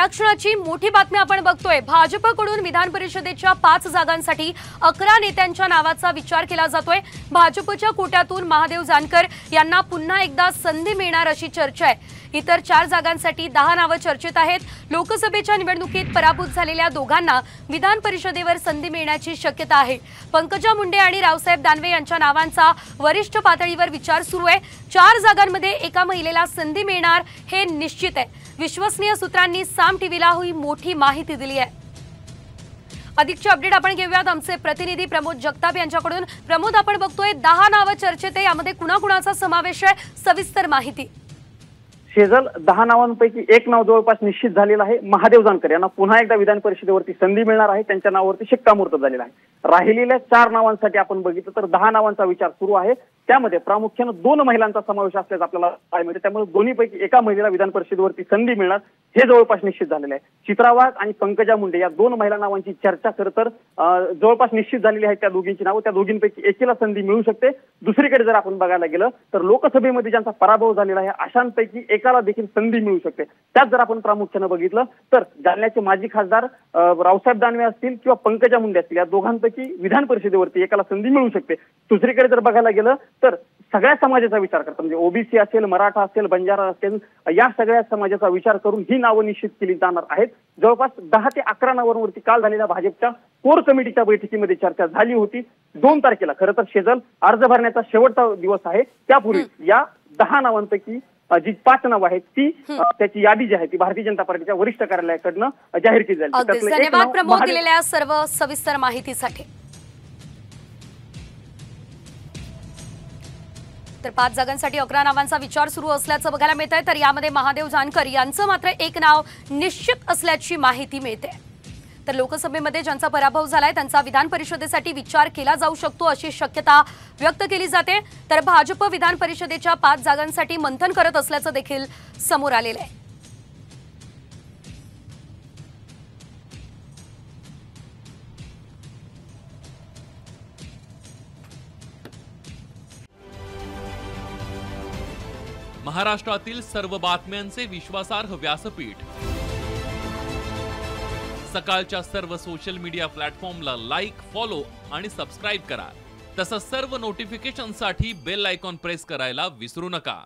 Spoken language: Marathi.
या क्षणाची मोठी बातमी आपण बघतोय। भाजपकडून विधान परिषदेच्या 5 जागांसाठी 11 नेत्यांच्या नावाचा विचार केला जातोय। भाजपच्या कोट्यातून महादेव जानकर यांना पुन्हा एकदा संधी मिळणार अशी चर्चा आहे। इतर 4 जागांसाठी 10 नावे चर्चेत आहेत। लोकसभेच्या निवडणुकीत पराभूत झालेल्या दोघांना विधान परिषदेवर संधी मिळण्याची शक्यता आहे। पंकजा मुंडे आणि रावसाहेब दानवे यांच्या नावांचा वरिष्ठ पातळीवर विचार सुरू आहे। 4 जागांमध्ये एका महिलेला संधी मिळणार हे निश्चित आहे। विश्वसनीय सूत्रांनी साम टीव्हीला ही मोठी माहिती दिली आहे। अधिकची अपडेट आपण घेऊयात आमचे प्रतिनिधी प्रमोद जगताप यांच्याकडून। प्रमोद, आपण बघतोय 10 नावे चर्चेत आहे, यामध्ये कुणाकुणाचा समावेश आहे, सविस्तर माहिती। शेजल 10 नावांपैकी एक नाव जवळपास निश्चित झालेलं आहे। महादेव जानकर यांना पुन्हा एकदा विधान परिषदेवरती संधी मिळणार आहे, त्यांच्या नावावरती शिक्कामोर्तब झालेला आहे। राहिलेल्या 4 नावांसाठी आपण बघितलं तर 10 नावांचा विचार सुरू आहे। त्यामध्ये प्रामुख्याने 2 महिलांचा समावेश असल्याचं आपल्याला पाहायला मिळते। त्यामुळे दोन्हीपैकी एका महिलेला विधान परिषदेवरती संधी मिळणार हे जवळपास निश्चित झालेलं आहे। चित्रा वाघ आणि पंकजा मुंडे या 2 महिला नावांची चर्चा खरं तर जवळपास निश्चित झालेली आहे। त्या दोघींची नावं, त्या दोघींपैकी एकीला संधी मिळू शकते। दुसरीकडे जर आपण बघायला गेलं तर लोकसभेमध्ये ज्यांचा पराभव झालेला आहे अशांपैकी एकाला देखील संधी मिळू शकते। त्यात जर आपण प्रामुख्याने बघितलं तर जालन्याचे माजी खासदार रावसाहेब दानवे असतील किंवा पंकजा मुंडे असतील, या दोघांपैकी विधान परिषदेवरती एकाला संधी मिळू शकते। दुसरीकडे जर बघायला गेलं तर सगळ्या समाजाचा विचार करता, म्हणजे ओबीसी असेल, मराठा असेल, बंजारा असेल, या सगळ्या समाजाचा विचार करून ही नावं निश्चित केली जाणार आहेत। जवळपास 10 ते 11 नावांवरती काल झालेल्या भाजपच्या कोर कमिटीच्या बैठकीमध्ये चर्चा झाली होती। 2 तारखेला खरं तर शेजल अर्ज भरण्याचा शेवटचा दिवस आहे। त्यापूर्वी या 10 नावांपैकी जी 5 नावं आहेत ती त्याची यादी जी आहे ती भारतीय जनता पार्टीच्या वरिष्ठ कार्यालयाकडनं जाहीर केली जाईल। धन्यवाद प्रमोद दिलेल्या सर्व सविस्तर माहितीसाठी। तर 5 जागांसाठी 11 नावांचा विचार सुरू असल्याचं बघायला मिळतंय। तर यामध्ये महादेव जानकर यांचं मात्र एक नाव निश्चित असल्याची माहिती मिळते। तर लोकसभेमध्ये ज्यांचा पराभव झालाय त्यांचा विधान परिषदेसाठी विचार केला जाऊ शकतो अशी शक्यता व्यक्त केली जाते। तर भाजप विधान परिषदेच्या 5 जागांसाठी मंथन करत असल्याचं देखील समोर आलेलं आहे। महाराष्ट्रातील सर्व बातम्यांचे विश्वासार्ह व्यासपीठ, सकाळच्या सर्व सोशल मीडिया प्लॅटफॉर्मला लाईक, फॉलो आणि सबस्क्राईब करा। तसंच सर्व नोटिफिकेशनसाठी बेल आयकॉन प्रेस करायला विसरू नका।